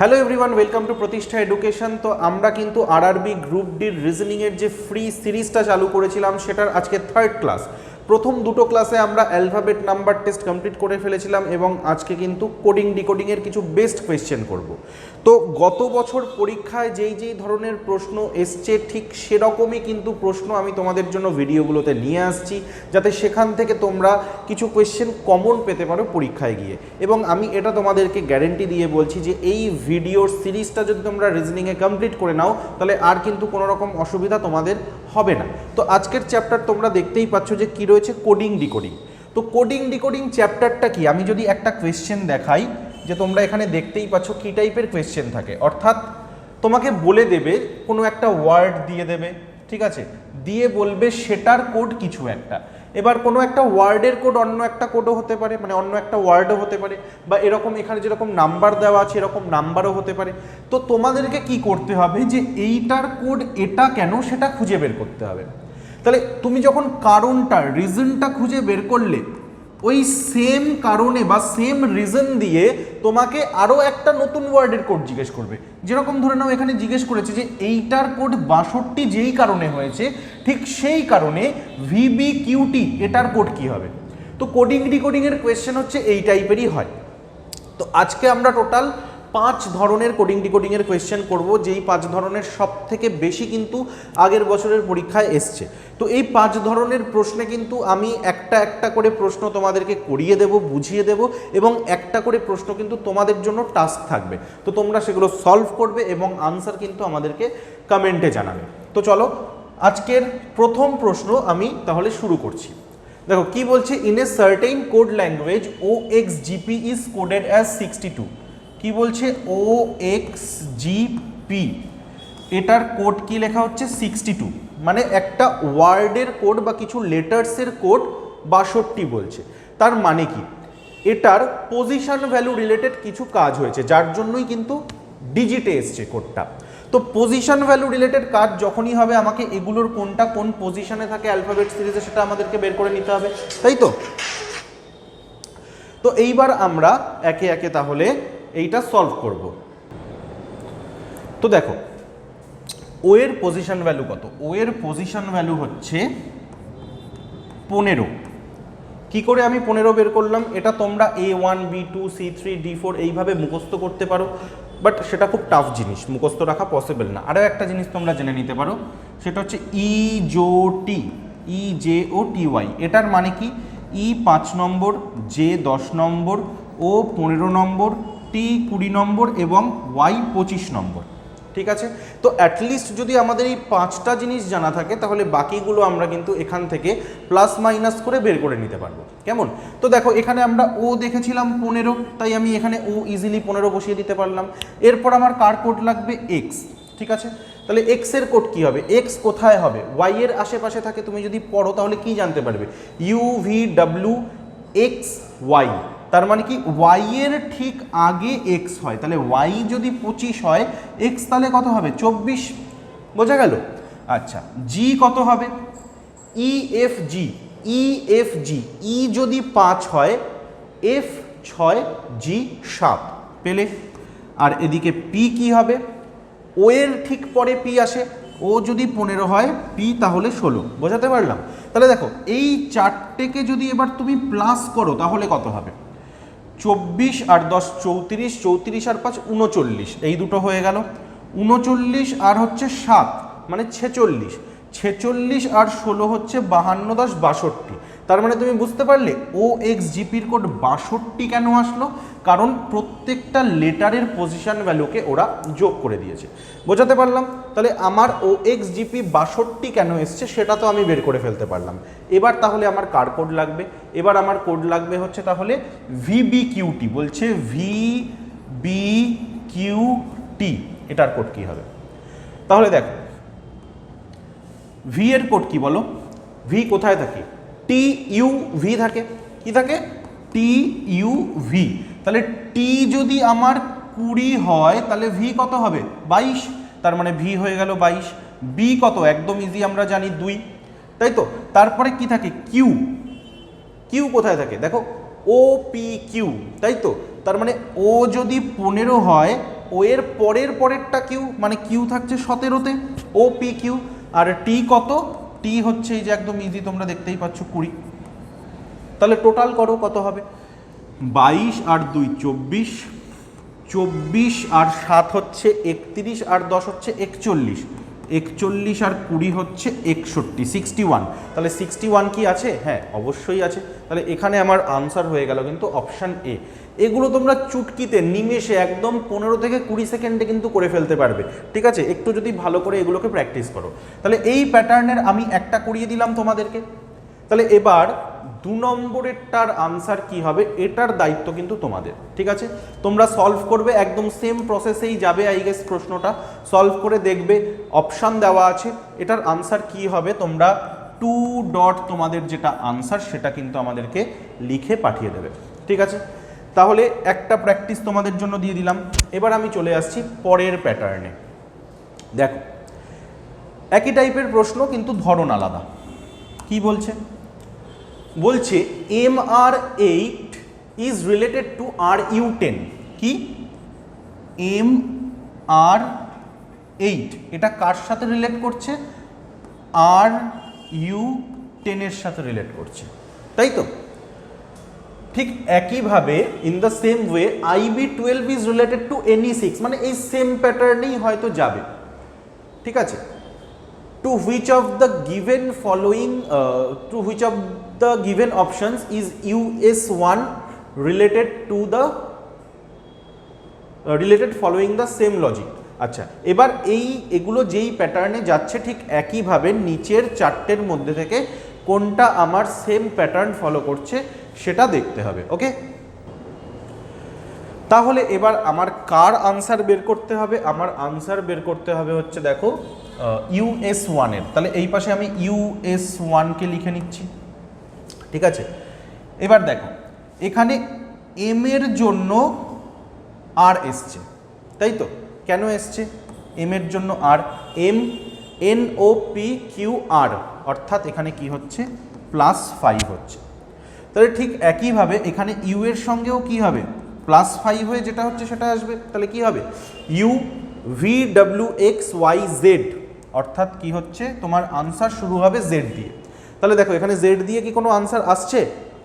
Hello everyone, welcome to প্রতিষ্ঠা education. তো আমরা কিন্তু আরআরবি গ্রুপ ডির রিজনিংয়ের যে ফ্রি সিরিজটা চালু করেছিলাম সেটার আজকে থার্ড ক্লাস। প্রথম দুটো ক্লাসে আমরা অ্যালফাবেট নাম্বার টেস্ট কমপ্লিট করে ফেলেছিলাম এবং আজকে কিন্তু কোডিং ডিকোডিংয়ের কিছু বেস্ট কোয়েশ্চেন করব। তো গত বছর পরীক্ষায় যেই ধরনের প্রশ্ন এসছে ঠিক সেরকমই কিন্তু প্রশ্ন আমি তোমাদের জন্য ভিডিওগুলোতে নিয়ে আসছি, যাতে সেখান থেকে তোমরা কিছু কোয়েশ্চেন কমন পেতে পারো পরীক্ষায় গিয়ে। এবং আমি এটা তোমাদেরকে গ্যারেন্টি দিয়ে বলছি যে এই ভিডিওর সিরিজটা যদি তোমরা রিজনিংয়ে কমপ্লিট করে নাও তাহলে আর কিন্তু কোনো রকম অসুবিধা তোমাদের হবে না। তো আজকের চ্যাপ্টার তোমরা দেখতেই পাচ্ছ যে কী রয়েছে, কোডিং ডিকোডিং। তো কোডিং ডিকোডিং চ্যাপ্টারটা কি, আমি যদি একটা কোয়েশ্চেন দেখাই, যে তোমরা এখানে দেখতেই পাচ্ছ কী টাইপের কোয়েশ্চেন থাকে, অর্থাৎ তোমাকে বলে দেবে কোনো একটা ওয়ার্ড দিয়ে দেবে, ঠিক আছে, দিয়ে বলবে সেটার কোড কিছু একটা। এবার কোনো একটা ওয়ার্ডের কোড অন্য একটা কোডও হতে পারে, মানে অন্য একটা ওয়ার্ডও হতে পারে, বা এরকম এখানে যেরকম নাম্বার দেওয়া আছে এরকম নাম্বারও হতে পারে। তো তোমাদেরকে কি করতে হবে যে এইটার কোড এটা কেন সেটা খুঁজে বের করতে হবে। তাহলে তুমি যখন কারণটা রিজনটা খুঁজে বের করলে, ওই সেম কারণে বা সেম রিজন দিয়ে তোমাকে আরও একটা নতুন ওয়ার্ডের কোড জিজ্ঞেস করবে। যেরকম ধরে নাও এখানে জিজ্ঞেস করেছে যে এইটার কোড 62 যেই কারণে হয়েছে, ঠিক সেই কারণে VBQT এটার কোড কি হবে। তো কোডিং ডিকোডিংয়ের কোয়েশ্চেন হচ্ছে এই টাইপেরই হয়। তো আজকে আমরা টোটাল 5 ধরনের কোডিং ডিকোডিংয়ের কোয়েশ্চেন করব, যেই 5 ধরনের সব থেকে বেশি কিন্তু আগের বছরের পরীক্ষায় এসছে। তো এই 5 ধরনের প্রশ্নে কিন্তু আমি একটা একটা করে প্রশ্ন তোমাদেরকে করিয়ে দেব, বুঝিয়ে দেব, এবং একটা করে প্রশ্ন কিন্তু তোমাদের জন্য টাস্ক থাকবে। তো তোমরা সেগুলো সলভ করবে এবং আনসার কিন্তু আমাদেরকে কমেন্টে জানাবে। তো চলো আজকের প্রথম প্রশ্ন আমি তাহলে শুরু করছি। দেখো কি বলছে, in a certain code language OXGP is coded as 62। কি বলছে, OXGP এটার কোড কি লেখা হচ্ছে 62, মানে একটা ওয়ার্ডের কোড বা কিছু লেটার্সের কোড 62 বলছে। তার মানে কি, এটার পজিশন ভ্যালু রিলেটেড কিছু কাজ হয়েছে, যার জন্যই কিন্তু ডিজিটে এসছে কোডটা। তো পজিশন ভ্যালু রিলেটেড কাজ যখনই হবে, আমাকে এগুলোর কোনটা কোন পজিশনে থাকে অ্যালফাবেট সিরিজে সেটা আমাদেরকে বের করে নিতে হবে, তাই তো। তো এইবার আমরা একে একে তাহলে এইটা সলভ করব। তো দেখো ও এর পজিশন ভ্যালু কত, ও এর পজিশন ভ্যালু হচ্ছে 15। কি করে আমি 15 বের করলাম, এটা তোমরা A1 B2 C3 D4 এইভাবে মুখস্থ করতে পারো, বাট সেটা খুব টাফ জিনিস, মুখস্থ রাখা পসিবল না। আরও একটা জিনিস তোমরা জেনে নিতে পারো, সেটা হচ্ছে EJOTY। এটার মানে কি, E 5 নম্বর, J 10 নম্বর, O 15 নম্বর, T 20 নম্বর এবং Y 25 নম্বর, ঠিক আছে। তো অ্যাটলিস্ট যদি আমাদের এই 5টা জিনিস জানা থাকে তাহলে বাকিগুলো আমরা কিন্তু এখান থেকে প্লাস মাইনাস করে বের করে নিতে পারবো, কেমন। তো দেখো এখানে আমরা ও দেখেছিলাম 15, তাই আমি এখানে ও ইজিলি 15 বসিয়ে দিতে পারলাম। এরপর আমার কার কোড লাগবে, এক্স, ঠিক আছে। তাহলে এক্স এর কোড কি হবে, এক্স কোথায় হবে, ওয়াই এর আশেপাশে থাকে। তুমি যদি পড়ো তাহলে কি জানতে পারবে, UVWXY। তার মানে কি ওয়াই এর ঠিক আগে এক্স হয়, তাহলে ওয়াই যদি 25 হয়, এক্স তাহলে কত হবে, 24, বোঝা গেল। আচ্ছা, জি কত হবে, EFG ই যদি 5 হয়, F 6, G 7, পেলে। আর এদিকে পি কি হবে, ও এর ঠিক পরে পি আসে, ও যদি 15 হয়, পি তাহলে 16, বোঝাতে পারলাম। তাহলে দেখো এই চারটেকে যদি এবার তুমি প্লাস করো তাহলে কত হবে, 24 আর 10 34, 34 আর 5 39, এই দুটো হয়ে গেল। 39 আর হচ্ছে 7 মানে 46, 46 আর 16 হচ্ছে 52, 10 62। তার মানে তুমি বুঝতে পারলে OXGPর কোড 62 কেন আসলো, কারণ প্রত্যেকটা লেটারের পজিশন ভ্যালুকে ওরা যোগ করে দিয়েছে, বোঝাতে পারলাম। তাহলে আমার OXGP 62 কেন এসছে সেটা তো আমি বের করে ফেলতে পারলাম। এবার তাহলে আমার কার কোড লাগবে, এবার আমার কোড লাগবে হচ্ছে তাহলে VBQT। বলছে VBQT এটার কোড কি হবে, তাহলে দেখো ভি এর কোড কি বলো, ভি কোথায় থাকে, TUV থাকে, কি থাকে, TUV। তাহলে টি যদি আমার 20 হয় তাহলে ভি কত হবে, 22, তার মানে ভি হয়ে গেল 22। বি কত, একদম ইজি আমরা জানি 2, তাই তো। তারপরে কি থাকে, কিউ, কিউ কোথায় থাকে দেখো, OPQ, তাই তো। তার মানে ও যদি 15 হয় ও এর পরেরটা কিউ, মানে কিউ থাকছে 17তে, ও পি কিউ। আর টি কত, টি হচ্ছে এই যে একদম ইজি, তোমরা দেখতেই পাচ্ছ 20। তাহলে টোটাল করো কত হবে, 22 আর 2 24, 24 আর 7 হচ্ছে 31, আর 10 হচ্ছে 41, 41 আর 20 হচ্ছে 61, 61। তাহলে 61 কি আছে? হ্যাঁ অবশ্যই আছে। তাহলে এখানে আমার আনসার হয়ে গেল কিন্তু অপশান এ। এগুলো তোমরা চুটকিতে নিমেষে একদম 15 থেকে 20 সেকেন্ডে কিন্তু করে ফেলতে পারবে, ঠিক আছে, একটু যদি ভালো করে এগুলোকে প্র্যাকটিস করো। তাহলে এই প্যাটার্নের আমি একটা করিয়ে দিলাম তোমাদেরকে। তাহলে এবার 2 নম্বরেরটার আনসার কি হবে, এটার দায়িত্ব কিন্তু তোমাদের, ঠিক আছে। তোমরা সলভ করবে, একদম সেম প্রসেসেই যাবে আই গেস, প্রশ্নটা সলভ করে দেখবে অপশান দেওয়া আছে, এটার আনসার কি হবে তোমরা 2 ডট তোমাদের যেটা আনসার সেটা কিন্তু আমাদেরকে লিখে পাঠিয়ে দেবে, ঠিক আছে। তাহলে একটা প্র্যাকটিস তোমাদের জন্য দিয়ে দিলাম। এবার আমি চলে আসছি পরের প্যাটার্নে। দেখো একই টাইপের প্রশ্ন কিন্তু ধরন আলাদা। কি বলছে, বলছে MR8 is related to RU10। কি MR8 এটা কার সাথে রিলেট করছে, RU10 এর সাথে রিলেট করছে, তাই তো। ঠিক একইভাবে in the same way IB12 is related to NE6, মানে এই সেম প্যাটার্নেই হয়তো যাবে, ঠিক আছে। To which of the given following to which of the given options is US1 related to the related following the same logic? আচ্ছা, এবার এগুলো যেই প্যাটার্নে যাচ্ছে ঠিক একইভাবে নিচের চারটের মধ্যে থেকে কোনটা আমার সেম প্যাটার্ন ফলো করছে সেটা দেখতে হবে, ওকে। তাহলে এবার আমার কার আনসার বের করতে হবে, আমার আনসার বের করতে হবে হচ্ছে দেখো US1 এর। তাহলে এই পাশে আমি US1 কে লিখে নিচ্ছি, ঠিক আছে। এবার দেখো এখানে এম এর জন্য আর এসছে, তাই তো। কেন এসছে এম এর জন্য আর, এম NOPQR, অর্থাৎ এখানে কি হচ্ছে +5 হচ্ছে। তাহলে ঠিক একইভাবে এখানে ইউ এর সঙ্গেও কি হবে +5 হয়ে যেটা হচ্ছে সেটা আসবে। তাহলে কি হবে UVWXYZ, অর্থাৎ কি হচ্ছে তোমার আনসার শুরু হবে জেড দিয়ে। তাহলে দেখো এখানে জেড দিয়ে কি কোনো আনসার আসছে,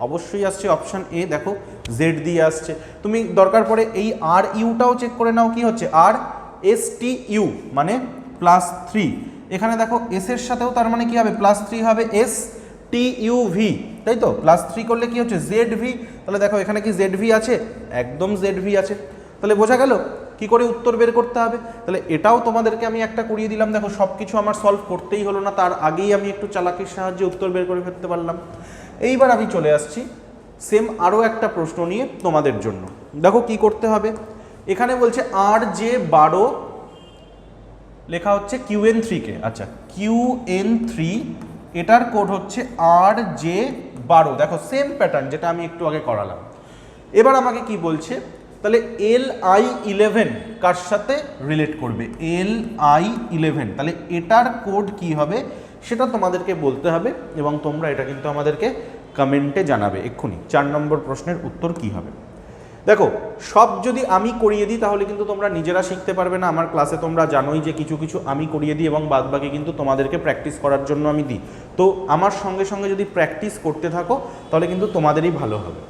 অবশ্যই আসছে, অপশান এ দেখো জেড দিয়ে আসছে। তুমি দরকার পড়ে এই আর ইউটাও চেক করে নাও, কি হচ্ছে RSTU মানে +3। এখানে দেখো এস এর সাথেও তার মানে কি হবে +3 হবে STUV, তাই তো। +3 করলে কি হচ্ছে ZV। তাহলে দেখো এখানে কি ZV আছে, একদম ZV আছে। তাহলে বোঝা গেল কি করে উত্তর বের করতে হবে। তাহলে এটাও তোমাদেরকে আমি একটা করিয়ে দিলাম। দেখো সব কিছু আমার সলভ করতেই হলো না, তার আগেই আমি একটু চালাকির সাহায্যে উত্তর বের করে ফেলতে পারলাম। এইবার আমি চলে আসছি সেম আরও একটা প্রশ্ন নিয়ে তোমাদের জন্য। দেখো কি করতে হবে, এখানে বলছে RJ12 লেখা হচ্ছে QN3 কে। আচ্ছা QN3 এটার কোড হচ্ছে RJ12। দেখো সেম প্যাটার্ন যেটা আমি একটু আগে করালাম। এবার আমাকে কি বলছে, তাহলে LI11 কার সাথে রিলেট করবে, LI11। তাহলে এটার কোড কি হবে সেটা তোমাদেরকে বলতে হবে এবং তোমরা এটা কিন্তু আমাদেরকে কমেন্টে জানাবে এক্ষুনি। 4 নম্বর প্রশ্নের উত্তর কি হবে। দেখো সব যদি আমি করিয়ে দিই তাহলে কিন্তু তোমরা নিজেরা শিখতে পারবে না। আমার ক্লাসে তোমরা জানোই যে কিছু কিছু আমি করিয়ে দিই এবং বাদবাকি কিন্তু তোমাদেরকে প্র্যাকটিস করার জন্য আমি দিই। তো আমার সঙ্গে সঙ্গে যদি প্র্যাকটিস করতে থাকো তাহলে কিন্তু তোমাদেরই ভালো হবে।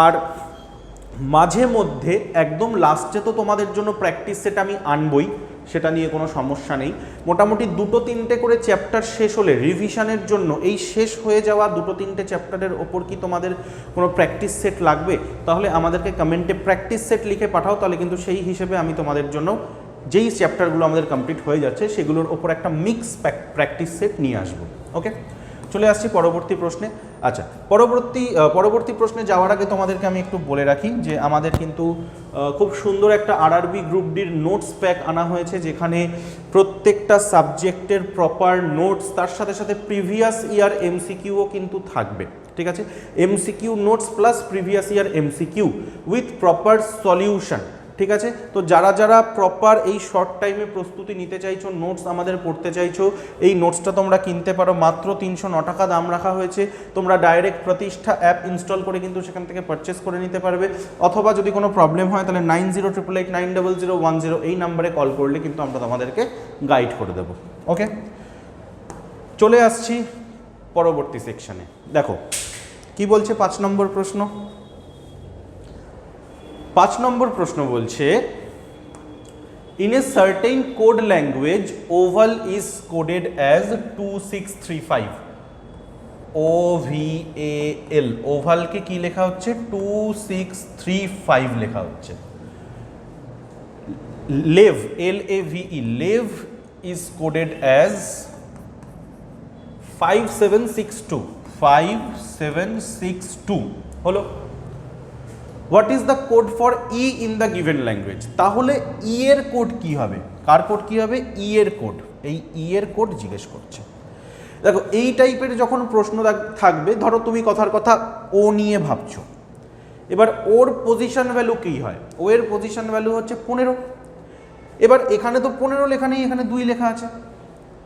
আর মাঝে মধ্যে একদম লাস্টে তো তোমাদের জন্য প্র্যাকটিস সেট আমি আনবই, সেটা নিয়ে কোনো সমস্যা নেই। মোটামুটি 2-3টে করে চ্যাপ্টার শেষ হলে রিভিশনের জন্য এই শেষ হয়ে যাওয়া 2-3টে চ্যাপ্টারের ওপর কি তোমাদের কোনো প্র্যাকটিস সেট লাগবে, তাহলে আমাদেরকে কমেন্টে প্র্যাকটিস সেট লিখে পাঠাও। তাহলে কিন্তু সেই হিসেবে আমি তোমাদের জন্য যেই চ্যাপ্টারগুলো আমাদের কমপ্লিট হয়ে যাচ্ছে সেগুলোর ওপর একটা মিক্স প্র্যাকটিস সেট নিয়ে আসবো। ওকে, চলে আসছি পরবর্তী প্রশ্নে। আচ্ছা পরবর্তী প্রশ্নে যাওয়ার আগে তোমাদেরকে আমি একটু বলে রাখি যে আমাদের কিন্তু খুব সুন্দর একটা RRB গ্রুপ ডির নোটস প্যাক আনা হয়েছে, যেখানে প্রত্যেকটা সাবজেক্টের প্রপার নোটস, তার সাথে সাথে প্রিভিয়াস ইয়ার MCQও কিন্তু থাকবে, ঠিক আছে। MCQ notes plus previous year MCQ with proper solution, ঠিক আছে। তো যারা যারা প্রপার এই শর্ট টাইমে প্রস্তুতি নিতে চাইছো, নোটস আমাদের পড়তে চাইছো, এই নোটসটা তোমরা কিনতে পারো, মাত্র 309 টাকা দাম রাখা হয়েছে। তোমরা ডাইরেক্ট প্রতিষ্ঠা অ্যাপ ইনস্টল করে কিন্তু সেখান থেকে পারচেস করে নিতে পারবে, অথবা যদি কোনো প্রবলেম হয় তাহলে 9088890010 এই নাম্বারে কল করলে কিন্তু আমরা তোমাদেরকে গাইড করে দেবো। ওকে, চলে আসছি পরবর্তী সেকশনে। দেখো কি বলছে 5 নম্বর প্রশ্ন। 5 নম্বর প্রশ্ন বলছে, in a certain code language oval is coded as 2635। OVAL, ওভালকে কি লেখা হচ্ছে? 2635 লেখা হচ্ছে। Lev, LAVE, Lev is coded as 5762 হলো। What is the code for E in the given language? তাহলে ই এর কোড কি হবে? কার কোড কি হবে? ই এর কোড। এই ই এর কোড জিজ্ঞেস করছে। দেখো এই টাইপের যখন প্রশ্ন থাকবে, ধরো তুমি কথার কথা ও নিয়ে ভাবছো, এবার ওর পজিশন ভ্যালু কী হয়? ও এর পজিশন ভ্যালু হচ্ছে 15। এবার এখানে তো 15 লেখা নেই, এখানে 2 লেখা আছে,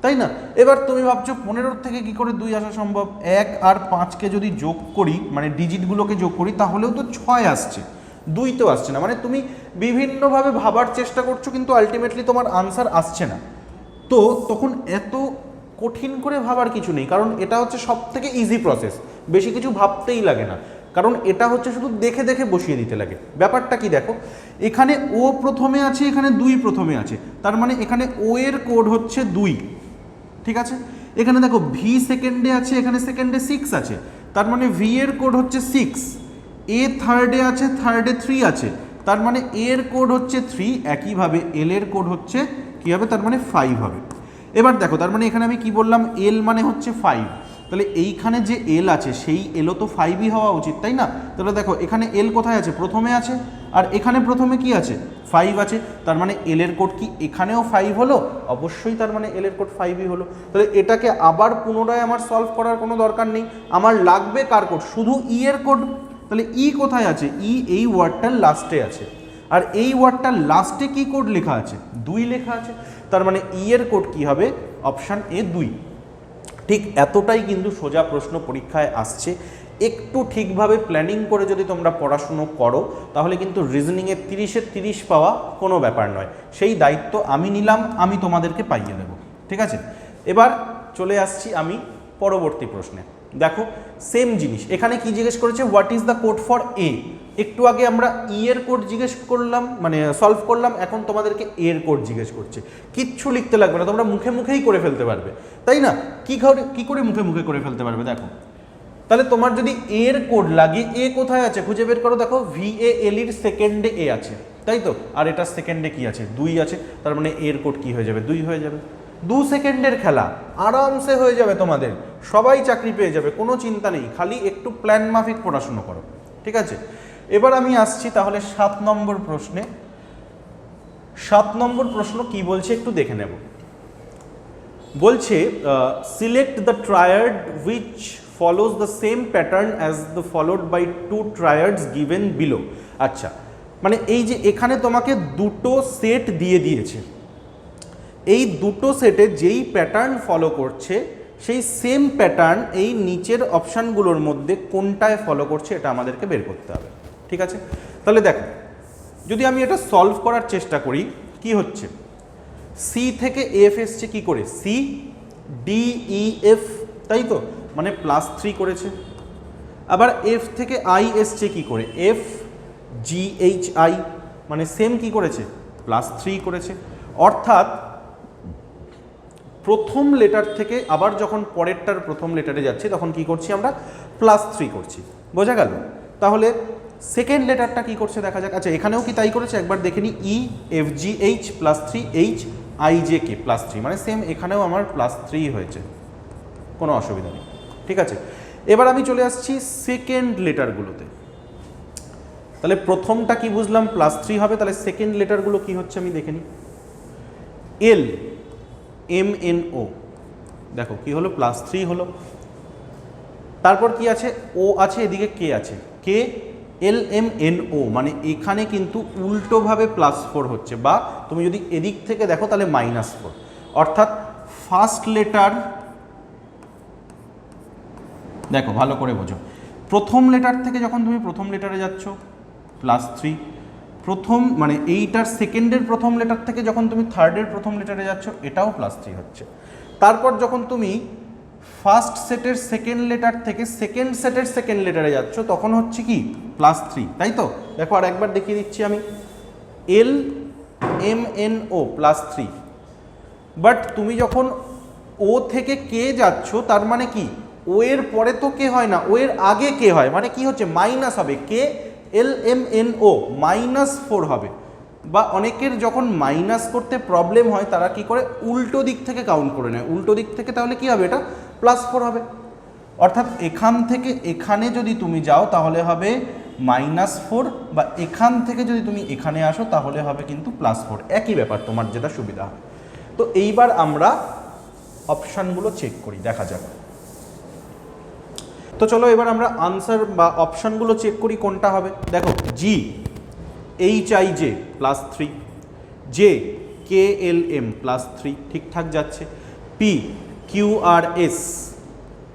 তাই না? এবার তুমি ভাবছো 15 থেকে কি করে 2 আসা সম্ভব? 1 আর 5কে যদি যোগ করি, মানে ডিজিটগুলোকে যোগ করি, তাহলেও তো 6 আসছে, 2 তো আসছে না। মানে তুমি বিভিন্নভাবে ভাবার চেষ্টা করছো, কিন্তু আলটিমেটলি তোমার আনসার আসছে না। তো তখন এত কঠিন করে ভাবার কিছু নেই, কারণ এটা হচ্ছে সব থেকে ইজি প্রসেস, বেশি কিছু ভাবতেই লাগে না, কারণ এটা হচ্ছে শুধু দেখে দেখে বসিয়ে দিতে লাগে। ব্যাপারটা কি দেখো, এখানে ও প্রথমে আছে, এখানে 2 প্রথমে আছে, তার মানে এখানে ও এর কোড হচ্ছে 2, ঠিক আছে। এখানে দেখো ভি সেকেন্ডে আছে, এখানে সেকেন্ডে 6 আছে, তার মানে ভি এর কোড হচ্ছে 6। এ থার্ডে আছে, থার্ডে 3 আছে, তার মানে এর কোড হচ্ছে 3। একইভাবে এল এর কোড হচ্ছে কী হবে? তার মানে 5 হবে। এবার দেখো, তার মানে এখানে আমি কি বললাম? এল মানে হচ্ছে 5, তাহলে এইখানে যে এল আছে সেই এলও তো 5ই হওয়া উচিত, তাই না? তাহলে দেখো এখানে এল কোথায় আছে? প্রথমে আছে, আর এখানে প্রথমে কি আছে? 5 আছে, তার মানে এল এর কোড কি এখানেও 5 হলো? অবশ্যই, তার মানে এল এর কোড 5ই হলো। তাহলে এটাকে আবার পুনরায় আমার সলভ করার কোনো দরকার নেই, আমার লাগবে কার কোড? শুধু ই এর কোড। তাহলে ই কোথায় আছে? ই এই ওয়ার্ডটার লাস্টে আছে, আর এই ওয়ার্ডটার লাস্টে কি কোড লেখা আছে? 2 লেখা আছে, তার মানে ই এর কোড কি হবে? Option A 2। ঠিক এতটাই কিন্তু সোজা প্রশ্ন পরীক্ষায় আসছে। একটু ঠিকভাবে প্ল্যানিং করে যদি তোমরা পড়াশুনো করো, তাহলে কিন্তু রিজনিংয়ে 30-এ 30 পাওয়া কোনো ব্যাপার নয়। সেই দায়িত্ব আমি নিলাম, আমি তোমাদেরকে পাইয়ে দেব, ঠিক আছে। এবার চলে আসছি আমি পরবর্তী প্রশ্নে। দেখো সেম জিনিস, এখানে কি জিজ্ঞেস করেছে? What is the code for a. একটু আগে আমরা ই এর কোড জিজ্ঞেস করলাম, মানে সলভ করলাম, এখন তোমাদেরকে এর কোড জিজ্ঞেস করছে। কিচ্ছু লিখতে লাগবে না, তোমরা মুখে মুখেই করে ফেলতে পারবে, তাই না? কি করে মুখে মুখে করে ফেলতে পারবে? দেখো তাহলে তোমার যদি এর কোড লাগে, এ কোথায় আছে খুঁজে বের করো। দেখো VAL এর সেকেন্ডে এ আছে, তাই তো, আর এটার সেকেন্ডে কি আছে? 2 আছে, তার মানে এর কোড কি হয়ে যাবে? 2 হয়ে যাবে। 2 সেকেন্ডের খেলা, আরামসে হয়ে যাবে তোমাদের, সবাই চাকরি পেয়ে যাবে, কোনো চিন্তা নেই, খালি একটু প্ল্যান মাফিক পড়াশুনো করো, ঠিক আছে। এবার আমি আসছি তাহলে 7 নম্বর প্রশ্নে। 7 নম্বর প্রশ্ন কি বলছে একটু দেখে নেব। বলছে select the triad which follows the same pattern as the followed by 2 triads given below। আচ্ছা, মানে এই যে এখানে তোমাকে দুটো সেট দিয়ে দিয়েছে, এই দুটো সেটে যেই প্যাটার্ন ফলো করছে সেই সেম প্যাটার্ন এই নিচের অপশানগুলোর মধ্যে কোনটায় ফলো করছে এটা আমাদেরকে বের করতে হবে, ঠিক আছে। তাহলে দেখো যদি আমি এটা সলভ করার চেষ্টা করি, কি হচ্ছে? সি থেকে এফ এসছে কি করে? সি ডি ই এফ, তাই তো, মানে +3 করেছে। আবার এফ থেকে আই এসছে কি করে? এফ জি এইচ আই, মানে সেম কি করেছে? +3 করেছে। অর্থাৎ প্রথম লেটার থেকে আবার যখন পরেরটার প্রথম লেটারে যাচ্ছি তখন কি করছি আমরা? +3 করছি, বোঝা গেল? তাহলে সেকেন্ড লেটারটা কি করছে দেখা যাক। আচ্ছা এখানেও কি তাই করেছে? একবার দেখে নিই। E F G H +3, H I J K +3, মানে সেম এখানেও আমার +3 হয়েছে, কোনো অসুবিধা নেই, ঠিক আছে। এবার আমি চলে আসছি সেকেন্ড লেটারগুলোতে। তাহলে প্রথমটা কি বুঝলাম? +3 হবে, তাহলে সেকেন্ড লেটারগুলো কি হচ্ছে আমি দেখে নিই। এল এম এন ও, দেখো কি হলো? +3 হলো। তারপর কি আছে? ও আছে, এদিকে কে আছে, কে LMNO মানে এখানে কিন্তু উল্টোভাবে +4 হচ্ছে, বা তুমি যদি এদিক থেকে দেখো তাহলে -4, অর্থাৎ ফার্স্ট লেটার, দেখো ভালো করে বোঝো, প্রথম লেটার থেকে যখন তুমি প্রথম লেটারে যাচ্ছ +3, প্রথম মানে এইটার সেকেন্ডের প্রথম লেটার থেকে যখন তুমি থার্ডের প্রথম লেটারে যাচ্ছ এটাও +3 হচ্ছে। তারপর যখন তুমি ফার্স্ট সেটের সেকেন্ড লেটার থেকে সেকেন্ড সেটের সেকেন্ড লেটারে যাচ্ছ তখন হচ্ছে কি +3, তাই তো? দেখো আর একবার দেখিয়ে দিচ্ছি আমি, LMNO +3, বাট তুমি যখন ও থেকে কে যাচ্ছ তার মানে কি ও এর পরে তো কে হয় না, ও এর আগে কে হয়, মানে কি হচ্ছে মাইনাস হবে, কে LMNO -4 হবে। বা অনেকের যখন মাইনাস করতে প্রবলেম হয় তারা কি করে উল্টো দিক থেকে কাউন্ট করে নেয়, উল্টো দিক থেকে, তাহলে কি হবে এটা +4 হবে। অর্থাৎ এখান থেকে এখানে যদি তুমি যাও তাহলে হবে -4, বা এখান থেকে যদি তুমি এখানে আসো তাহলে হবে কিন্তু +4, একই ব্যাপার, তোমার যেটা সুবিধা হয়। তো এইবার আমরা অপশানগুলো চেক করি, দেখা যাক। তো চলো এবার আমরা আনসার বা অপশানগুলো চেক করি কোনটা হবে। দেখো জি HIJ +3, জে KLM +3 ঠিকঠাক যাচ্ছে, পি QRS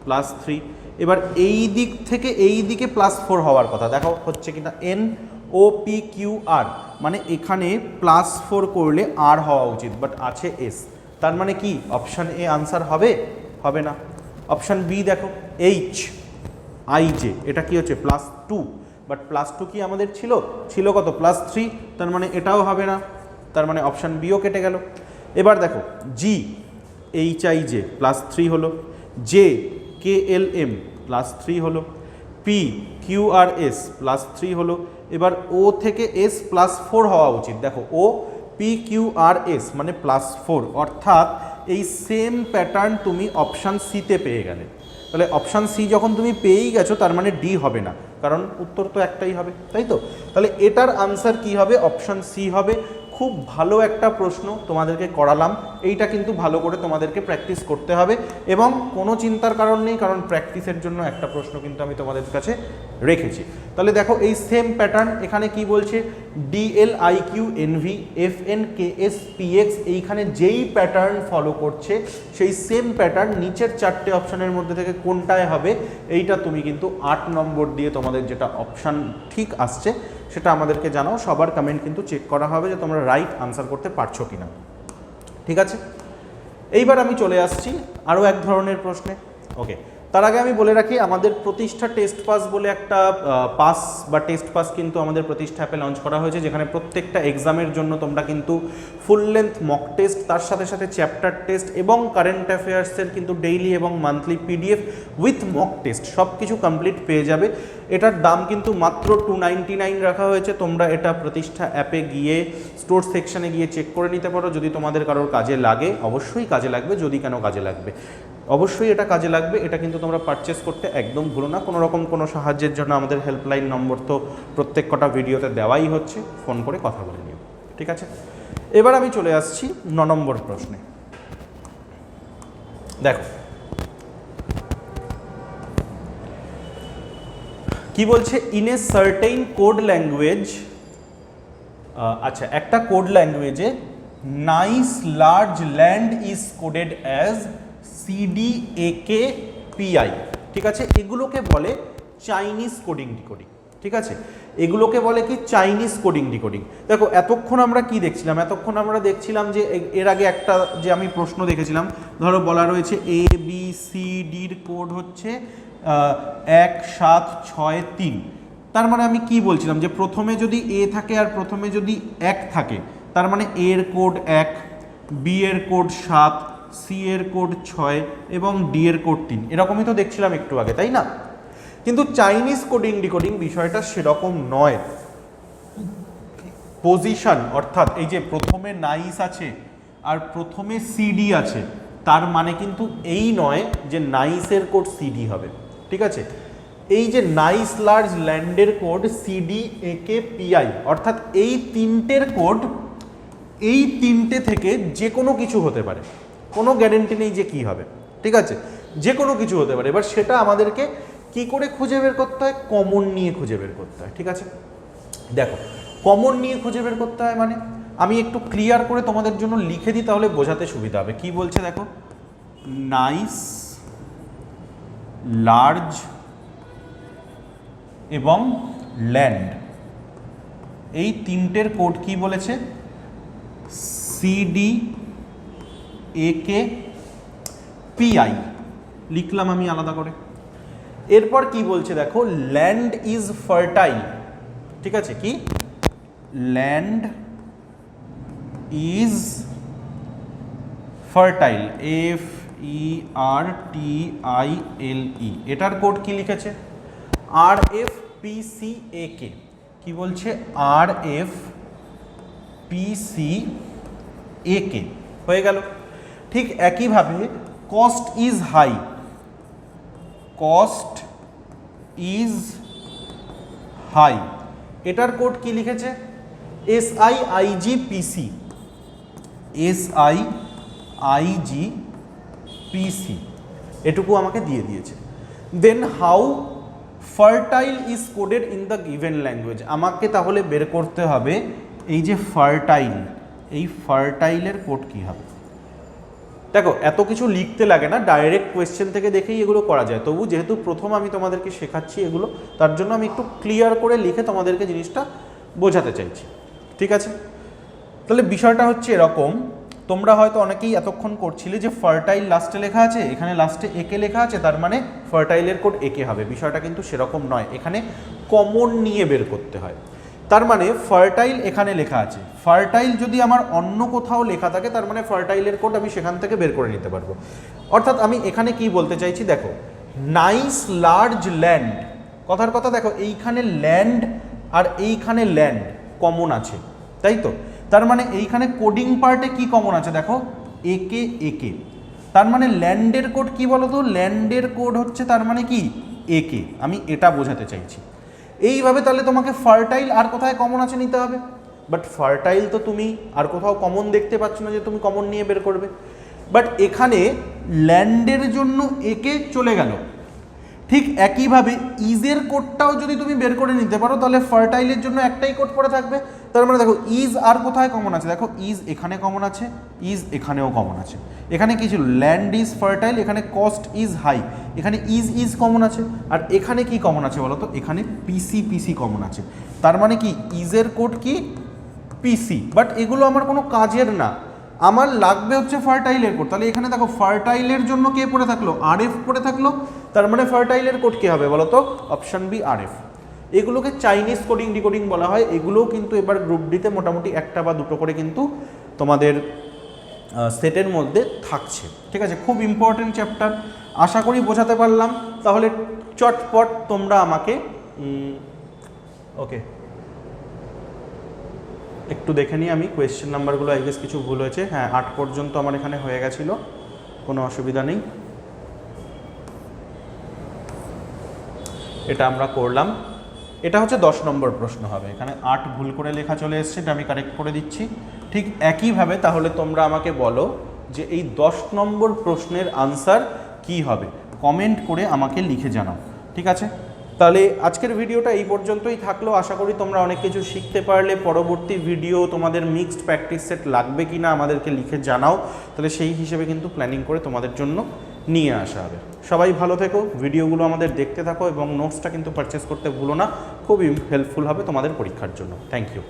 +3, এবার এই দিক থেকে এই দিকে +4 হওয়ার কথা, দেখো হচ্ছে কিনা, NOPQR মানে এখানে +4 করলে আর হওয়া উচিত, বাট আছে এস, তার মানে কি অপশান এ আনসার হবে, হবে না। অপশান বি দেখো HIJ, এটা কি হচ্ছে +2, বাট +2 কি আমাদের ছিল কত +3, তার মানে এটাও হবে না, তার মানে অপশান বিও কেটে গেল। এবার দেখো জি HIJ +3 হলো, জে KLM +3 হলো, পি QRS +3 হলো, এবার ও থেকে এস +4 হওয়া উচিত, দেখো ও PQRS মানে +4, অর্থাৎ এই সেম প্যাটার্ন তুমি অপশান সিতে পেয়ে গেলে। তাহলে অপশান সি যখন তুমি পেয়েই গেছো তার মানে ডি হবে না, কারণ উত্তর তো একটাই হবে, তাই তো? তাহলে এটার আনসার কি হবে, অপশান সি হবে। খুব ভালো একটা প্রশ্ন তোমাদেরকে করালাম, এইটা কিন্তু ভালো করে তোমাদেরকে প্র্যাকটিস করতে হবে, এবং কোনো চিন্তার কারণ নেই, কারণ প্র্যাকটিসের জন্য একটা প্রশ্ন কিন্তু আমি তোমাদের কাছে রেখেছি। তাহলে দেখো এই সেম প্যাটার্ন এখানে কি বলছে, DLIQ NV FN KS PX, এইখানে যেই প্যাটার্ন ফলো করছে সেই সেম প্যাটার্ন নিচের চারটে অপশানের মধ্যে থেকে কোনটায় হবে, এইটা তুমি কিন্তু 8 নম্বর দিয়ে তোমাদের যেটা অপশান ঠিক আসছে সেটা আমাদেরকে জানাও। সবার কমেন্ট কিন্তু চেক করা হবে যে তোমরা রাইট আনসার করতে পারছো কিনা, ঠিক আছে? এইবার আমি চলে আসছি আরও এক ধরনের প্রশ্নে। ওকে, তার আগে আমি বলে রাখি আমাদের প্রতিষ্ঠা টেস্ট পাস বলে একটা পাস বা টেস্ট পাস কিন্তু আমাদের প্রতিষ্ঠা অ্যাপে লঞ্চ করা হয়েছে, যেখানে প্রত্যেকটা এক্সামের জন্য তোমরা কিন্তু ফুল লেন্থ মক টেস্ট, তার সাথে সাথে চ্যাপ্টার টেস্ট এবং কারেন্ট অ্যাফেয়ার্সের কিন্তু ডেইলি এবং monthly PDF with mock test সব কিছু কমপ্লিট পেয়ে যাবে। এটার দাম কিন্তু মাত্র 299 রাখা হয়েছে। তোমরা এটা প্রতিষ্ঠা অ্যাপে গিয়ে স্টোর সেকশানে গিয়ে চেক করে নিতে পারো, যদি তোমাদের কারোর কাজে লাগে। অবশ্যই কাজে লাগবে, যদি কেন কাজে লাগবে, অবশ্যই এটা কাজে লাগবে। এটা কিন্তু তোমরা পারচেস করতে একদম ভুলো না। কোনো রকম কোনো সাহায্যের জন্য আমাদের হেল্পলাইন নম্বর তো প্রত্যেক কটা ভিডিওতে দেওয়াই হচ্ছে, ফোন করে কথা বলে নিও, ঠিক আছে? এবার আমি চলে আসছি 9 নম্বর প্রশ্নে। দেখো কি বলছে, in a certain code language, আচ্ছা একটা কোড ল্যাঙ্গুয়েজে nice large land is coded as CDAKPI, ঠিক আছে? এগুলোকে বলে চাইনিজ কোডিং ডিকোডিং, ঠিক আছে? এগুলোকে বলে কি চাইনিজ কোডিং ডিকোডিং। দেখো এতক্ষণ আমরা কি দেখছিলাম, এতক্ষণ আমরা দেখছিলাম যে এর আগে একটা যে আমি প্রশ্ন দেখেছিলাম, ধরো বলা রয়েছে ABCDর কোড হচ্ছে 1763। তার মানে আমি কি বলছিলাম যে প্রথমে যদি A থাকে আর প্রথমে যদি 1 থাকে, তার মানে A এর কোড 1, B এর কোড 7, C এর কোড 6 এবং D এর কোড 3, এরকমই তো দেখছিলাম একটু আগে, তাই না? কিন্তু চাইনিজ কোডিং ডিকোডিং বিষয়টা সেরকম নয়। পজিশন, অর্থাৎ এই যে প্রথমে নাইস আছে আর প্রথমে CD আছে, তার মানে কিন্তু এই নয় যে নাইসের কোড CD হবে, ঠিক আছে? এই যে নাইস লার্জ ল্যান্ডের কোড CDAKPI, অর্থাৎ এই তিনটের কোড, এই তিনটে থেকে যে কোনো কিছু হতে পারে, কোনো গ্যারেন্টি নেই যে কি হবে, ঠিক আছে? যে কোনো কিছু হতে পারে। এবার সেটা আমাদেরকে কি করে খুঁজে বের করতে হয়? কমন নিয়ে খুঁজে বের করতে হয়। ঠিক আছে, দেখো কমন নিয়ে খুঁজে বের করতে হয় মানে আমি একটু ক্লিয়ার করে তোমাদের জন্য লিখে দিই, তাহলে বোঝাতে সুবিধা হবে। কি বলছে দেখো, নাইস, লার্জ এবং ল্যান্ড, এই তিনটের কোড কি বলেছে? সিডি একে পিআই লিখলাম আমি আলাদা করে। এরপর কি বলছে দেখো, ল্যান্ড ইজ ফার্টাইল। ঠিক আছে, কি? Land is fertile, FERTILE। এটার কোড কি লিখেছে? RFPCAK। কি বলছে? RFPCAK হয়ে গেল। ঠিক একইভাবে cost is high, cost is high, এটার কোড কি লিখেছে? SIIGPC, SIIGPC, এটুকু আমাকে দিয়ে দিয়েছে। Then how fertile is coded in the given language, আমাকে তাহলে বের করতে হবে এই যে ফার্টাইল, এই ফার্টাইলের কোড কি হবে। দেখো এত কিছু লিখতে লাগে না, ডাইরেক্ট কোয়েশ্চেন থেকে দেখেই এগুলো করা যায়। তবু যেহেতু প্রথম আমি তোমাদেরকে শেখাচ্ছি এগুলো, তার জন্য আমি একটু ক্লিয়ার করে লিখে তোমাদেরকে জিনিসটা বোঝাতে চাইছি। ঠিক আছে, তাহলে বিষয়টা হচ্ছে এরকম, তোমরা হয়তো অনেকেই এতক্ষণ করছিলে যে ফার্টাইল লাস্টে লেখা আছে, এখানে লাস্টে একে লেখা আছে, তার মানে ফার্টাইলের কোড একে হবে। বিষয়টা কিন্তু সেরকম নয়, এখানে কমন নিয়ে বের করতে হয়। তার মানে ফার্টাইল এখানে লেখা আছে, ফার্টাইল যদি আমার অন্য কোথাও লেখা থাকে তার মানে ফার্টাইলের কোড আমি সেখান থেকে বের করে নিতে পারবো। অর্থাৎ আমি এখানে কি বলতে চাইছি দেখো, নাইস লার্জ ল্যান্ড, কথার কথা দেখো এইখানে ল্যান্ড আর এইখানে ল্যান্ড কমন আছে, তাই তো? তার মানে এইখানে কোডিং পার্টে কি কমন আছে দেখো, একে একে, তার মানে ল্যান্ডের কোড কি বলো তো? ল্যান্ডের কোড হচ্ছে তার মানে কি একে, আমি এটা বোঝাতে চাইছি। এইভাবে তাহলে তোমাকে ফার্টাইল আর কোথায় কমন আছে নিতে হবে, বাট ফার্টাইল তো তুমি আর কোথাও কমন দেখতে পাচ্ছ না যে তুমি কমন নিয়ে বের করবে। বাট এখানে ল্যান্ডের জন্য একে চলে গেল। ঠিক একইভাবে ইজের কোডটাও যদি তুমি বের করে নিতে পারো তাহলে ফার্টাইলের জন্য একটাই কোড পড়ে থাকবে। তার মানে দেখো ইজ আর কোথায় কমন আছে, দেখো ইজ এখানে কমন আছে, ইজ এখানেও কমন আছে। এখানে কি ছিল? ল্যান্ড ইজ ফার্টাইল, এখানে কস্ট ইজ হাই, এখানে ইজ কমন আছে। আর এখানে কি কমন আছে বলো তো? এখানে পিসি কমন আছে। তার মানে কি ইজের কোড কি পিসি, বাট এগুলো আমার কোনো কাজের না, আমার লাগবে হচ্ছে ফার্টাইলের কোড। তাহলে এখানে দেখো ফার্টাইলের জন্য কে পড়ে থাকলো? RF পড়ে থাকলো। তার মানে ফার্টাইলের কোড কি হবে বলো তো? Option B RF। এগুলোকে চাইনিজ কোডিং ডিকোডিং বলা হয়। এগুলোও কিন্তু এবার গ্রুপ ডিতে মোটামুটি একটা বা দুটো করে কিন্তু তোমাদের সেটের মধ্যে থাকছে। ঠিক আছে, খুব ইম্পর্টেন্ট চ্যাপ্টার, আশা করি বোঝাতে পারলাম। তাহলে চটপট তোমরা আমাকে ওকে একটু দেখে নিই আমি কোয়েশ্চেন নাম্বারগুলো, আই গেস কিছু ভুল হয়েছে। হ্যাঁ 8 পর্যন্ত আমার এখানে হয়ে গেছিলো, কোনো অসুবিধা নেই। এটা আমরা করলাম। এটা হচ্ছে 10 নম্বর প্রশ্ন হবে, এখানে 8 ভুল করে লেখা চলে এসছে, এটা আমি কারেক্ট করে দিচ্ছি। ঠিক একইভাবে তাহলে তোমরা আমাকে বলো যে এই 10 নম্বর প্রশ্নের আনসার কি হবে, কমেন্ট করে আমাকে লিখে জানাও। ঠিক আছে, তাহলে আজকের ভিডিওটা এই পর্যন্তই থাকলো। আশা করি তোমরা অনেক কিছু শিখতে পারলে। পরবর্তী ভিডিও তোমাদের মিক্সড প্র্যাকটিস সেট লাগবে কি না আমাদেরকে লিখে জানাও, তাহলে সেই হিসেবে কিন্তু প্ল্যানিং করে তোমাদের জন্য নিয়ে আসা হবে। সবাই ভালো থেকো, ভিডিওগুলো আমাদের দেখতে থাকো এবং নোটসটা কিন্তু পারচেস করতে ভুলো না, খুবই হেল্পফুল হবে তোমাদের পরীক্ষার জন্য। Thank you.